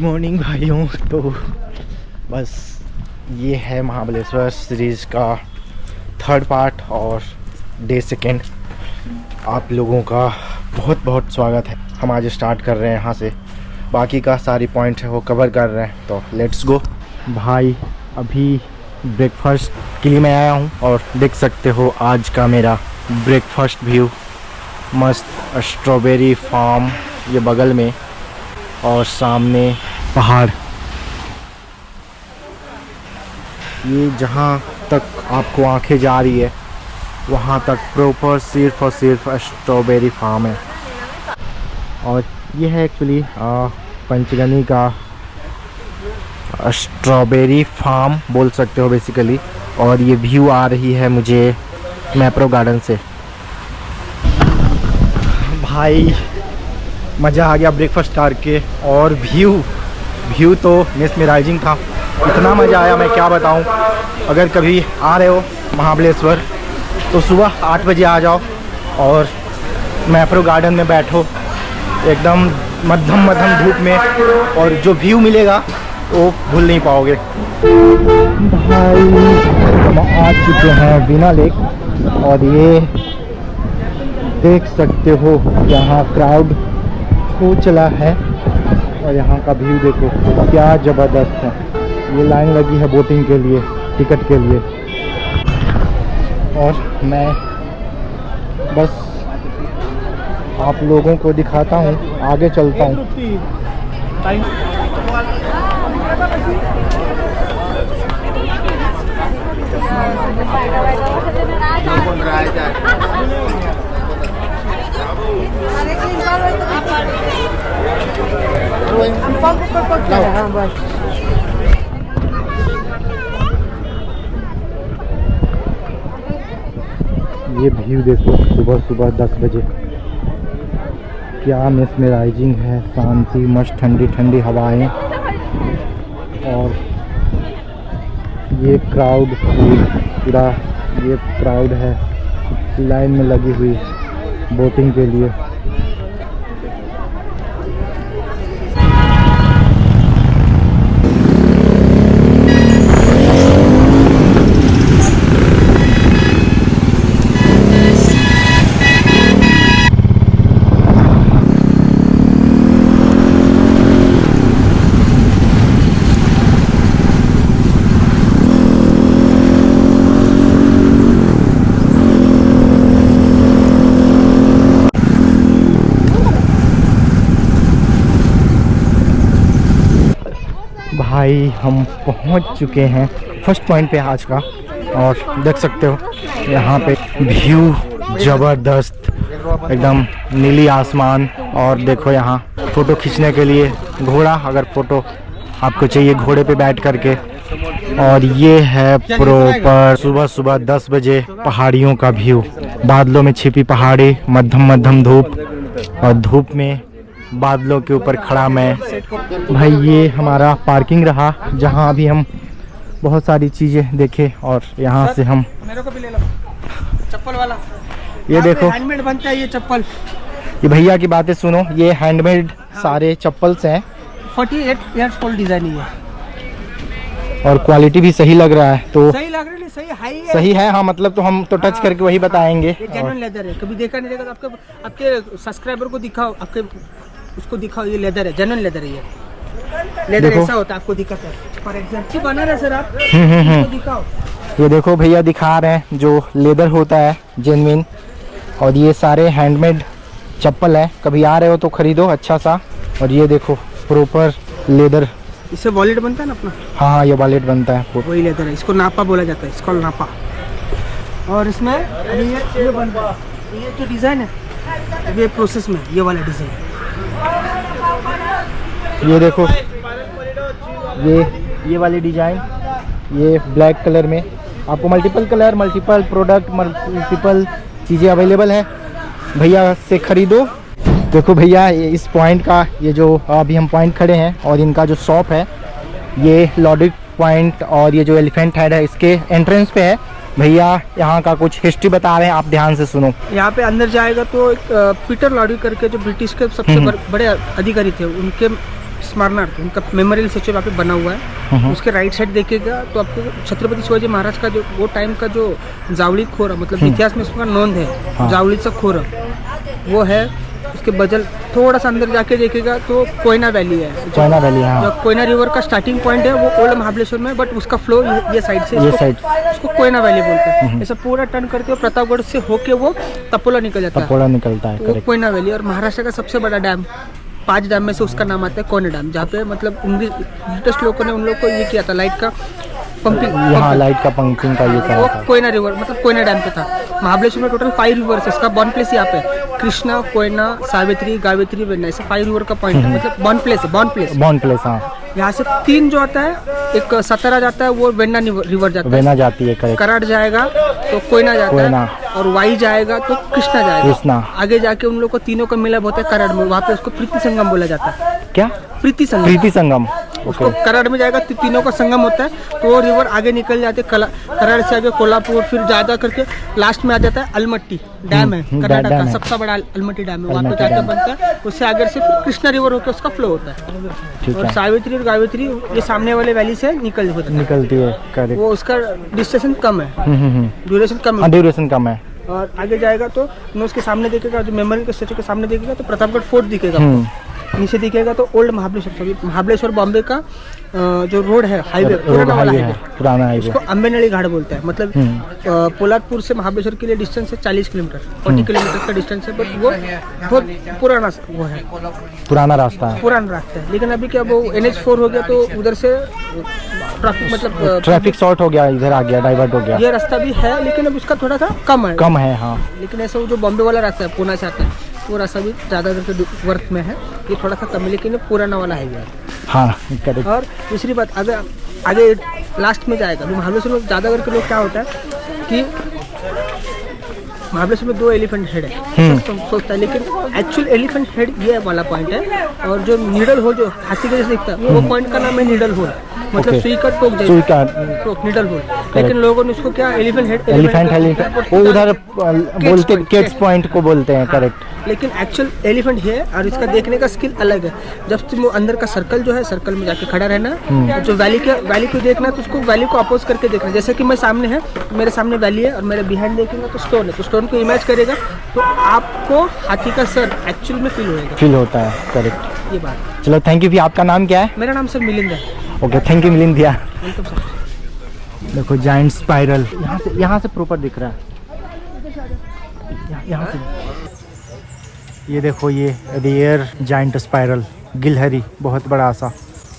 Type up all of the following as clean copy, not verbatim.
Morning भाइयों। तो बस ये है महाबलेश्वर सीरीज़ का थर्ड पार्ट और डे सेकेंड। आप लोगों का बहुत बहुत स्वागत है। हम आज स्टार्ट कर रहे हैं यहाँ से, बाकी का सारी पॉइंट है वो कवर कर रहे हैं। तो लेट्स गो भाई। अभी ब्रेकफास्ट के लिए मैं आया हूँ और देख सकते हो आज का मेरा ब्रेकफास्ट व्यू। मस्त स्ट्रॉबेरी फार्म ये बगल में और सामने पहाड़। ये जहाँ तक आपको आंखें जा रही है वहाँ तक प्रॉपर सिर्फ और सिर्फ स्ट्रॉबेरी फार्म है। और ये है एक्चुअली पंचगनी का स्ट्रॉबेरी फार्म बोल सकते हो बेसिकली। और ये व्यू आ रही है मुझे मैप्रो गार्डन से। भाई मज़ा आ गया ब्रेकफास्ट करके। और व्यू तो मेस्मराइजिंग था। इतना मज़ा आया मैं क्या बताऊं। अगर कभी आ रहे हो महाबलेश्वर तो सुबह 8 बजे आ जाओ और मैप्रो गार्डन में बैठो एकदम मध्यम धूप में, और जो व्यू मिलेगा वो भूल नहीं पाओगे। भाई हम आ चुके हैं बीना लेक और ये देख सकते हो यहाँ क्राउड हो चला है। और यहाँ का व्यू देखो क्या ज़बरदस्त है। ये लाइन लगी है बोटिंग के लिए, टिकट के लिए। और मैं बस आप लोगों को दिखाता हूँ, आगे चलता हूँ। ये व्यू देखो सुबह 10 बजे क्या मेस्मराइजिंग है। शांति, मस्त ठंडी ठंडी हवाएं। और ये क्राउड पूरा ये क्राउड है लाइन में लगी हुई बोटिंग के लिए। भाई हम पहुंच चुके हैं फर्स्ट पॉइंट पे आज का। और देख सकते हो यहाँ पे व्यू ज़बरदस्त एकदम नीली आसमान। और देखो यहाँ फ़ोटो खींचने के लिए घोड़ा, अगर फ़ोटो आपको चाहिए घोड़े पे बैठ करके। और ये है प्रॉपर सुबह 10 बजे पहाड़ियों का व्यू। बादलों में छिपी पहाड़ी, मध्यम धूप, और धूप में बादलों के ऊपर खड़ा मैं। भाई ये हमारा पार्किंग रहा जहाँ अभी हम बहुत सारी चीज़ें देखे। और यहाँ से हम मेरे को भी ले लो चप्पल वाला। ये देखो हैंडमेड बनता है ये चप्पल। ये भैया की बातें सुनो, ये हैंडमेड सारे चप्पल्स हैं। 48 ईयर्स ओल्ड डिजाइन है और क्वालिटी भी सही लग रहा है। तो सही लग रही है, सही है हाँ। मतलब तो हम तो टच करके वही बताएंगे। ये जेन्युइन लेदर है, कभी देखा नहीं देखा तो आपके सब्सक्राइबर को दिखाओ, आपके उसको दिखाओ। ये लेदर है, जेन्युइन लेदर है। ये लेदर ऐसा होता है, आपको दिक्कत है। फॉर एग्जांपल बना रहे सर आप इसको दिखाओ। ये देखो भैया दिखा रहे हैं जो लेदर होता है जेन्युइन। और ये सारे हैंडमेड चप्पल है, कभी आ रहे हो तो खरीदो अच्छा सा। और ये देखो प्रॉपर लेदर। इससे वॉलेट बनता है ना अपना। हाँ ये वॉलेट बनता है, वही लेदर है। इसको नापा बोला जाता है, इसको नापा। और इसमें ये बनता है, ये जो डिज़ाइन है ये प्रोसेस में, ये वाला डिज़ाइन। ये देखो ये वाली डिज़ाइन, ये ब्लैक कलर में। आपको multiple colour, multiple product, multiple चीज़ें अवेलेबल है। भैया से ख़रीदो। देखो भैया इस पॉइंट का, ये जो अभी हम पॉइंट खड़े हैं और इनका जो शॉप है ये लॉजिक पॉइंट और ये जो एलिफेंट हेड है इसके एंट्रेंस पे है। भैया यहाँ का कुछ हिस्ट्री बता रहे हैं, आप ध्यान से सुनो। यहाँ पे अंदर जाएगा तो एक पीटर लॉडी करके जो ब्रिटिश के सबसे बड़े अधिकारी थे, उनके स्मरणार्थ उनका मेमोरियल स्टैचू वहाँ पे बना हुआ है। उसके राइट साइड देखिएगा तो आपको छत्रपति शिवाजी महाराज का जो वो टाइम का जो जावली खोरा, मतलब इतिहास में उसका नोंद है, जावलीचा खोरा वो है। उसके बगल थोड़ा सा अंदर जाके देखेगा तो कोयना वैली है। कोयना वैली, हाँ। जो कोयना रिवर का स्टार्टिंग पॉइंट है वो ओल्ड महाबलेश्वर में, बट उसका फ्लो ये साइड से, ये साइड उसको कोयना वैली बोलते हैं। ऐसा पूरा टर्न करके प्रतापगढ़ से होके वो तपोला निकल जाता है, तपोला निकलता है, वो कोयना वैली। और महाराष्ट्र का सबसे बड़ा डैम, 5 डैम में से उसका नाम आता है कोयना डैम, जहाँ पे मतलब ब्रिटिश लोगों ने उन लोग को ये किया था, लाइट का पंपिंग, यहाँ लाइट का पंपिंग का ये करा वो था। कोयना रिवर मतलब कोयना डैम पे था। महाबलेश्वर में टोटल 5 रिवर्स है। इसका बॉर्न प्लेस यहाँ पे कृष्णा, कोयना, सावित्री, गावित्री, वेन्ना, ऐसे 5 रिवर का पॉइंट है, मतलब बॉर्न प्लेस है, बॉर्न प्लेस। हाँ। यहाँ से 3 जो आता है, एक सतारा जाता है वो वेन्ना रिवर जाता है, वेन्ना जाती है, करेक्ट। कराड़ जाएगा तो कोयना जाता है, और वाई जाएगा तो कृष्णा जाएगा। आगे जाके उन लोग को तीनों का मिलाप होता है कराड़ में, वहाँ पे उसको प्रीति संगम बोला जाता है। क्या? प्रीति संगम। उसको कराड़ में जाएगा तो तीनों का संगम होता है, तो वो रिवर आगे निकल जाते हैं, कराड़ से आगे कोल्हापुर, फिर ज्यादा करके लास्ट में आ जाता है अलमट्टी डैम है, कर्नाटक का सबसे बड़ा अलमट्टी डैम है, वहाँ पे जाके बनता है। उससे आगे से फिर कृष्णा रिवर होकर उसका फ्लो होता है, और सावित्री और गावित्री ये सामने वाले वैली से निकलती है, करेक्ट। वो उसका डिस्टेंस कम है, ड्यूरेशन कम है। और आगे जाएगा तो उसके सामने देखेगा, जो मेमोरियल के स्टैचू के सामने देखेगा तो प्रतापगढ़ फोर्ट दिखेगा, नीचे दिखेगा तो ओल्ड महाबलेश्वर बॉम्बे का जो रोड है, हाईवे, पुराना हाईवे, उसको अम्बेनळी घाट बोलते हैं। मतलब पोलादपुर से महाबलेश्वर के लिए डिस्टेंस है 40 किलोमीटर, 40 किलोमीटर का डिस्टेंस है, बट वो बहुत पुराना वो है, पुराना रास्ता है। लेकिन अभी क्या वो NH4 हो गया तो उधर से ट्रैफिक, मतलब ट्रैफिक शॉर्ट हो गया, इधर आ गया, डाइवर्ट हो गया। ये रास्ता भी है लेकिन अब उसका थोड़ा सा कम है, हाँ। लेकिन ऐसा वो जो बॉम्बे वाला रास्ता है, पुणे से आता है, वो रास्ता भी ज़्यादा करके वर्थ में है, ये थोड़ा सा कम है, लेकिन पुराना वाला है यार, हाँ, करेक्ट। और दूसरी बात, अगर आगे लास्ट में जाएगा तो महाबलेश्वर में ज़्यादा करके लोग क्या होता है कि महाबलेश्वर में 2 एलिफेंट हेड है, सोचता है, लेकिन एक्चुअल एलिफेंट हेड ये वाला पॉइंट है, और जो नीडल होल जो हाथी के जैसे दिखता है वो पॉइंट का नाम है नीडल होल, मतलब सुई का टोक नीडल होल। लेकिन लोगों ने उसको क्या एलिफेंट वो उधर बोलते केट्स पॉइंट को बोलते हैं, करेक्ट। लेकिन एक्चुअल एलिफेंट है, और इसका देखने का स्किल अलग है। जब तुम अंदर का सर्कल जो है, सर्कल में जाके खड़ा रहना, जो वैली को देखना तो उसको वैली को अपोज करके देखना। जैसे कि मैं सामने है, मेरे सामने वैली है और मेरे बिहाइंड देखेंगे तो स्टोन है, तो स्टोन को इमेज करेगा तो आपको हाथी का सर एक्चुअल में फील होता है, करेक्ट, ये बात। चलो, थैंक यू। आपका नाम क्या है? मेरा नाम सर मिलिंद है। ओके, थैंक यू मिलिंद भैया। Welcome sir. देखो जाइंट स्पाइरल यहाँ से प्रॉपर दिख रहा है, यहाँ से। ये देखो, ये रेयर जाइंट स्पाइरल गिलहरी, बहुत बड़ा सा,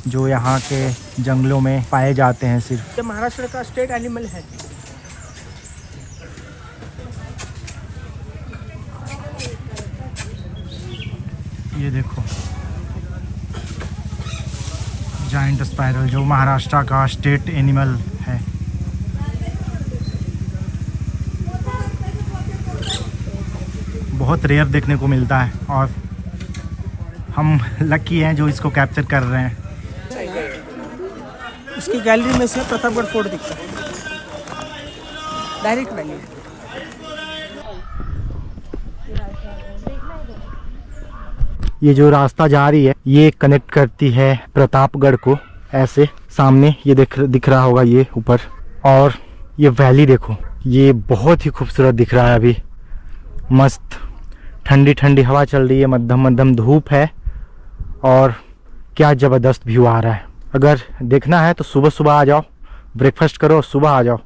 जो यहाँ के जंगलों में पाए जाते हैं सिर्फ। ये महाराष्ट्र का स्टेट एनिमल है। ये देखो जाइंट स्पाइरल, जो महाराष्ट्र का स्टेट एनिमल है। बहुत रेयर देखने को मिलता है, और हम लकी हैं जो इसको कैप्चर कर रहे हैं। इसकी गैलरी में से प्रतापगढ़ फोर्ट दिखता है, डायरेक्ट वैली है। ये जो रास्ता जा रही है ये कनेक्ट करती है प्रतापगढ़ को, ऐसे सामने ये दिख रहा होगा ये ऊपर। और ये वैली देखो, ये बहुत ही खूबसूरत दिख रहा है। अभी मस्त ठंडी ठंडी हवा चल रही है, मध्यम धूप है, और क्या ज़बरदस्त व्यू आ रहा है। अगर देखना है तो सुबह सुबह आ जाओ, ब्रेकफास्ट करो, सुबह आ जाओ।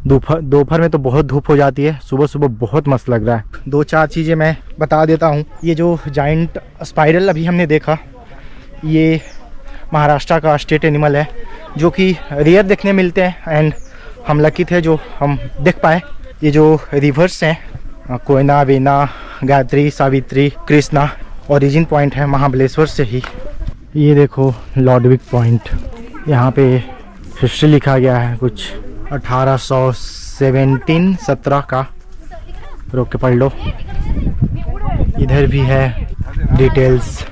दोपहर में तो बहुत धूप हो जाती है, सुबह सुबह बहुत मस्त लग रहा है। 2-4 चीज़ें मैं बता देता हूँ। ये जो जाइंट स्पाइरल अभी हमने देखा, ये महाराष्ट्र का स्टेट एनिमल है, जो कि रेयर देखने मिलते हैं, एंड हम लकी थे जो हम देख पाए। ये जो रिवर्स हैं, कोयना, वेन्ना, गायत्री, सावित्री, कृष्णा, ओरिजिन पॉइंट है महाबलेश्वर से ही। ये देखो लॉडविक पॉइंट, यहाँ पे हिस्ट्री लिखा गया है कुछ 1817 का, रोक के पढ़ लो। इधर भी है details,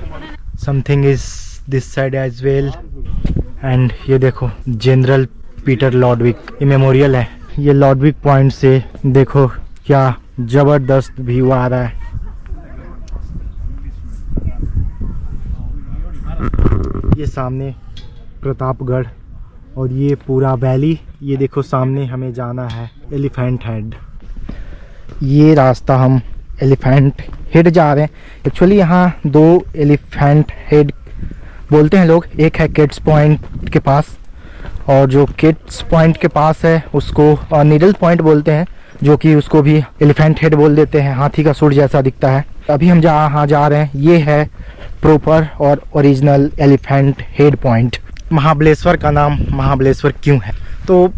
something is this side as well. And ये देखो जनरल पीटर लॉडविक, ये मेमोरियल है। ये लॉडविक पॉइंट से देखो क्या जबरदस्त व्यू आ रहा है। ये सामने प्रतापगढ़ और ये पूरा वैली। ये देखो सामने हमें जाना है एलिफेंट हेड। ये रास्ता हम एलिफेंट हेड जा रहे हैं। एक्चुअली यहाँ 2 एलिफेंट हेड बोलते हैं लोग, एक है किड्स पॉइंट के पास, और जो किड्स पॉइंट के पास है उसको नीडल पॉइंट बोलते हैं, जो कि उसको भी एलिफेंट हेड बोल देते हैं। हाथी का सूंड जैसा दिखता है। अभी हम जहाँ जा रहे हैं ये है प्रॉपर और original elephant head point. Mahabaleshwar का नाम महाबलेश्वर क्यों है? तो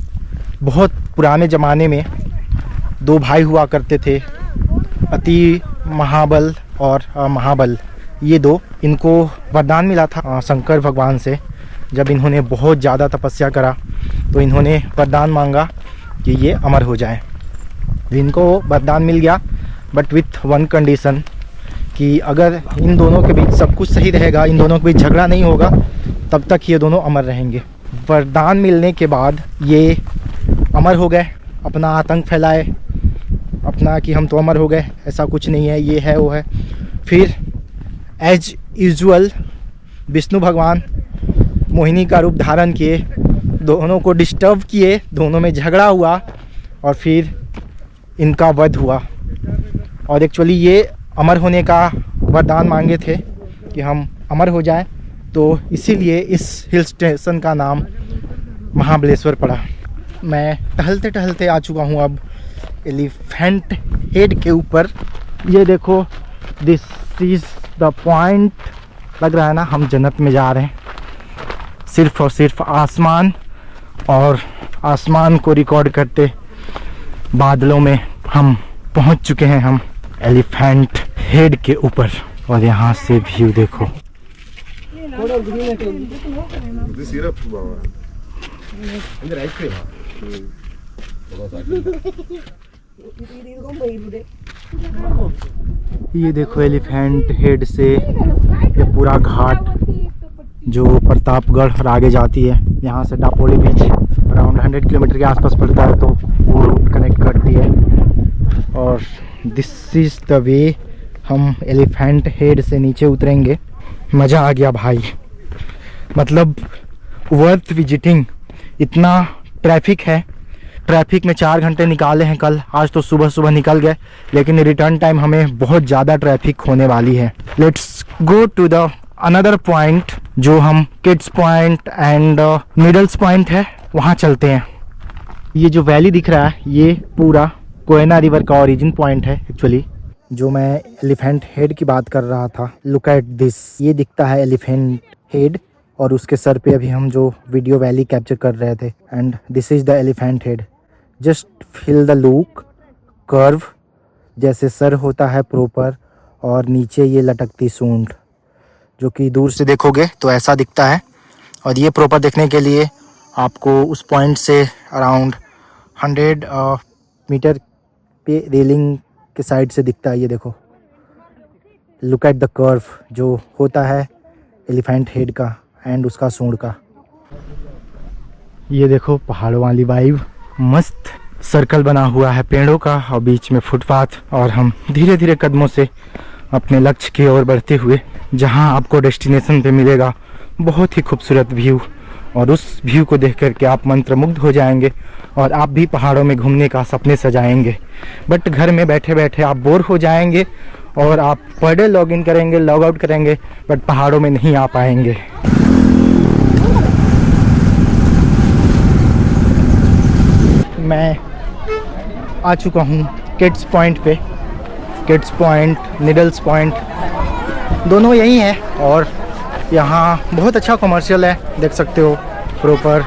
बहुत पुराने ज़माने में 2 भाई हुआ करते थे, अति महाबल और महाबल। ये 2, इनको वरदान मिला था शंकर भगवान से। जब इन्होंने बहुत ज़्यादा तपस्या करा तो इन्होंने वरदान मांगा कि ये अमर हो जाए। इनको वरदान मिल गया, बट विथ वन कंडीशन कि अगर इन दोनों के बीच सब कुछ सही रहेगा, इन दोनों के बीच झगड़ा नहीं होगा, तब तक ये दोनों अमर रहेंगे। वरदान मिलने के बाद ये अमर हो गए, अपना आतंक फैलाए, अपना कि हम तो अमर हो गए, ऐसा कुछ नहीं है, ये है वो है। फिर एज यूजुअल विष्णु भगवान मोहिनी का रूप धारण किए, दोनों को डिस्टर्ब किए, दोनों में झगड़ा हुआ और फिर इनका वध हुआ। और एक्चुअली ये अमर होने का वरदान मांगे थे कि हम अमर हो जाएं, तो इसीलिए इस हिल स्टेशन का नाम महाबलेश्वर पड़ा। मैं टहलते टहलते आ चुका हूँ अब एलिफेंट हेड के ऊपर। ये देखो, दिस इज़ द पॉइंट। लग रहा है ना हम जन्नत में जा रहे हैं। सिर्फ और सिर्फ आसमान, और आसमान को रिकॉर्ड करते बादलों में हम पहुंच चुके हैं, हम एलिफेंट हेड के ऊपर। और यहाँ से व्यू देखो। ये देखो एलिफेंट हेड से ये पूरा घाट जो प्रतापगढ़ और आगे जाती है। यहाँ से डापोली बीच अराउंड 100 किलोमीटर के आसपास पड़ता है, तो वो रूट कनेक्ट करती है। और दिस इज़ द वे हम एलिफेंट हेड से नीचे उतरेंगे। मज़ा आ गया भाई, मतलब वर्थ विजिटिंग। इतना ट्रैफिक है, ट्रैफिक में 4 घंटे निकाले हैं कल। आज तो सुबह सुबह निकल गए, लेकिन रिटर्न टाइम हमें बहुत ज़्यादा ट्रैफिक होने वाली है। Let's go to the another point, जो हम Kate's point and needles point है, वहाँ चलते हैं। ये जो वैली दिख रहा है ये पूरा कोयना रिवर का ओरिजिन पॉइंट है एक्चुअली, जो मैं एलिफेंट हेड की बात कर रहा था। लुक एट दिस, ये दिखता है एलिफेंट हेड, और उसके सर पे अभी हम जो वीडियो वैली कैप्चर कर रहे थे। And this is the elephant head. Just feel the look, curve जैसे सर होता है प्रॉपर, और नीचे ये लटकती सूंड, जो कि दूर से देखोगे तो ऐसा दिखता है। और ये प्रॉपर देखने के लिए आपको उस पॉइंट से अराउंड 100 मीटर पे रेलिंग के साइड से दिखता है। ये देखो, लुक एट द कर्व जो होता है एलिफेंट हेड का एंड उसका सूंड का। ये देखो पहाड़ों वाली वाइब, मस्त सर्कल बना हुआ है पेड़ों का और बीच में फुटपाथ। और हम धीरे धीरे कदमों से अपने लक्ष्य की ओर बढ़ते हुए, जहां आपको डेस्टिनेशन पे मिलेगा बहुत ही खूबसूरत व्यू, और उस व्यू को देख करके आप मंत्रमुग्ध हो जाएंगे और आप भी पहाड़ों में घूमने का सपने सजाएंगे। बट घर में बैठे बैठे आप बोर हो जाएंगे और आप पर डे लॉग इन करेंगे, लॉग आउट करेंगे, बट पहाड़ों में नहीं आ पाएंगे। मैं आ चुका हूँ किड्स पॉइंट पे। किड्स पॉइंट, निडल्स पॉइंट दोनों यही है, और यहाँ बहुत अच्छा कमर्शियल है, देख सकते हो। प्रॉपर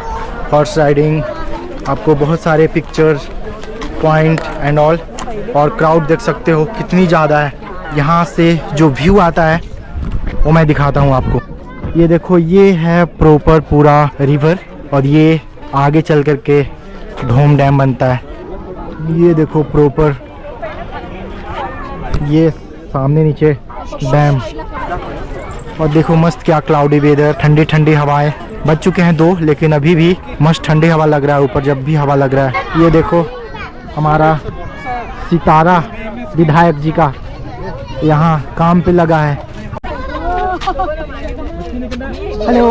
हॉर्स राइडिंग, आपको बहुत सारे पिक्चर पॉइंट एंड ऑल, और क्राउड देख सकते हो कितनी ज़्यादा है। यहाँ से जो व्यू आता है वो मैं दिखाता हूँ आपको। ये देखो, ये है प्रॉपर पूरा रिवर, और ये आगे चल कर के धोम डैम बनता है। ये देखो प्रॉपर, ये सामने नीचे डैम, और देखो मस्त क्या क्लाउडी वेदर, ठंडी ठंडी हवाएं। बज चुके हैं 2, लेकिन अभी भी मस्त ठंडी हवा लग रहा है ऊपर, जब भी हवा लग रहा है। ये देखो हमारा सितारा विधायक जी का यहाँ काम पे लगा है। हेलो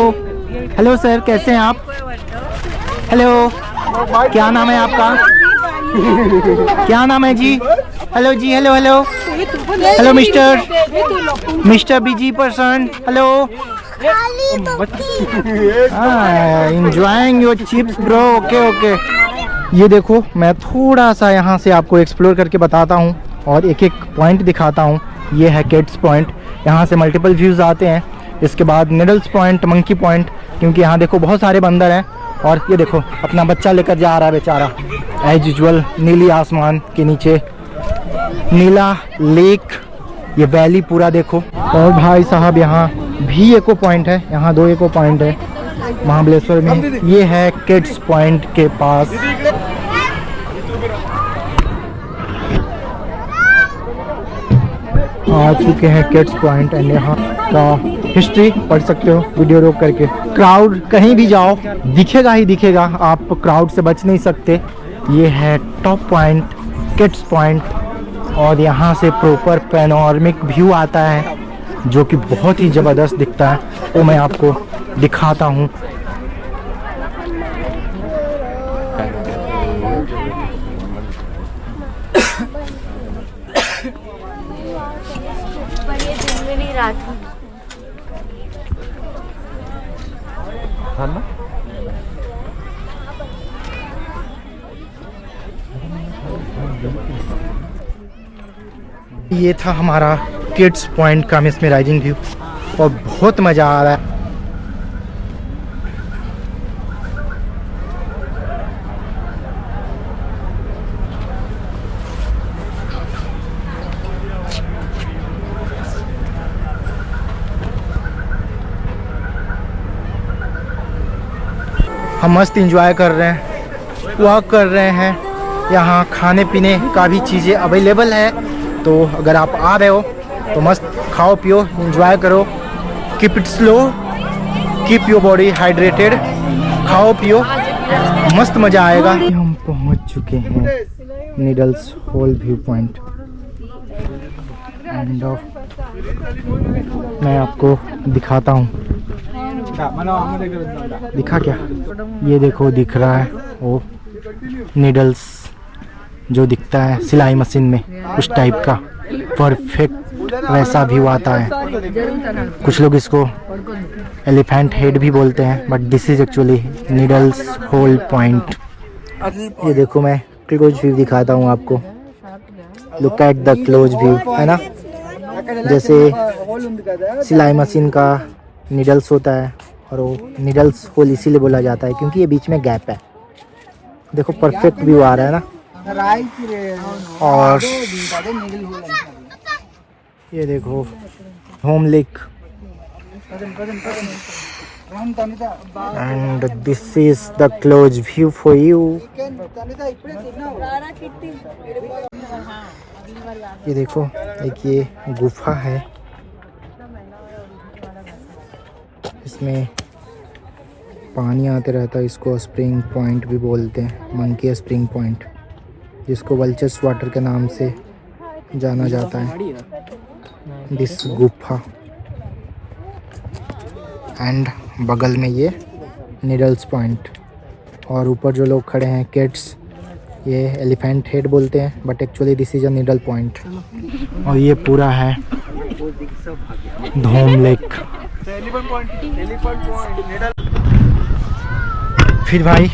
हेलो सर, कैसे हैं आप? हेलो, क्या नाम है आपका? क्या नाम है जी? हेलो जी, hello hello hello mister busy person, hello. Enjoying your chips bro, okay okay. ये देखो, मैं थोड़ा सा यहाँ से आपको एक्सप्लोर करके बताता हूँ और एक एक पॉइंट दिखाता हूँ। ये है किड्स पॉइंट, यहाँ से मल्टीपल व्यूज़ आते हैं। इसके बाद निडल्स पॉइंट, मंकी पॉइंट, क्योंकि यहाँ देखो बहुत सारे बंदर हैं। और ये देखो अपना बच्चा लेकर जा रहा है बेचारा, एज यूजुअल नीली आसमान के नीचे नीला लेक, ये वैली पूरा देखो। और भाई साहब यहाँ भी एको पॉइंट है, यहाँ 2 एको पॉइंट है महाबलेश्वर में। ये है किड्स पॉइंट के पास। आ चुके हैं किड्स पॉइंट एंड यहाँ का हिस्ट्री पढ़ सकते हो वीडियो रोक करके। क्राउड कहीं भी जाओ दिखेगा ही दिखेगा, आप क्राउड से बच नहीं सकते। ये है टॉप पॉइंट, किड्स पॉइंट, और यहाँ से प्रॉपर पैनोरामिक व्यू आता है जो कि बहुत ही ज़बरदस्त दिखता है। वो मैं आपको दिखाता हूँ। ये था हमारा किड्स पॉइंट का मेस्मराइजिंग व्यू और बहुत मज़ा आ रहा है। हम मस्त एंजॉय कर रहे हैं, वॉक कर रहे हैं। यहाँ खाने पीने का भी चीज़ें अवेलेबल है, तो अगर आप आ रहे हो तो मस्त खाओ पियो, एंजॉय करो। Keep it slow, keep your body hydrated, खाओ पियो, मस्त मज़ा आएगा। हम पहुँच चुके हैं निडल्स होल व्यू पॉइंट एंड मैं आपको दिखाता हूँ। दिखा क्या? ये देखो दिख रहा है वो निडल्स जो दिखता है सिलाई मशीन में, उस टाइप का परफेक्ट वैसा व्यू आता है। कुछ लोग इसको एलिफेंट हेड भी बोलते हैं, but this is actually needles hole point. ये देखो मैं क्लोज व्यू दिखाता हूँ आपको। Look at the close view, है ना, जैसे सिलाई मशीन का निडल्स होता है, और वो निडल्स होल इसीलिए बोला जाता है क्योंकि ये बीच में गैप है। देखो परफेक्ट व्यू आ रहा है ना। और ये देखो home lake and this is the close view for you. ये देखो एक ये गुफा है, इसमें पानी आते रहता है। इसको स्प्रिंग पॉइंट भी बोलते हैं, मंकी स्प्रिंग पॉइंट, जिसको वल्चर्स वाटर के नाम से जाना जाता है। दिस गुफा एंड बगल में ये निडल्स पॉइंट, और ऊपर जो लोग खड़े हैं किड्स, ये एलिफेंट हेड बोलते हैं, but actually this is a needle point. और ये पूरा है धूम लेक। फिर भाई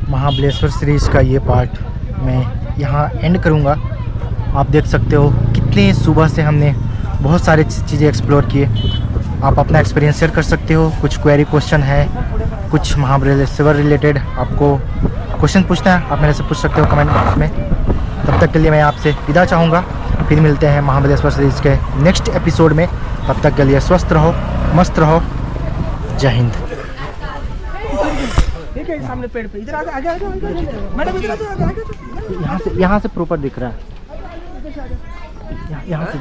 महाबलेश्वर सीरीज़ का ये पार्ट मैं यहाँ एंड करूँगा। आप देख सकते हो कितने सुबह से हमने बहुत सारी चीज़ें एक्सप्लोर किए। आप अपना एक्सपीरियंस शेयर कर सकते हो। कुछ क्वेरी क्वेश्चन है, कुछ महाबलेश्वर रिलेटेड आपको क्वेश्चन पूछना है, आप मेरे से पूछ सकते हो कमेंट बॉक्स में। तब तक के लिए मैं आपसे विदा चाहूँगा। फिर मिलते हैं महाबलेश्वर सीरीज़ के नेक्स्ट एपिसोड में। तब तक के लिए स्वस्थ रहो, मस्त रहो। जय हिंद। सामने पेड़ पे इधर आगे मैडम, इधर यहाँ से प्रॉपर दिख रहा है, यहाँ से।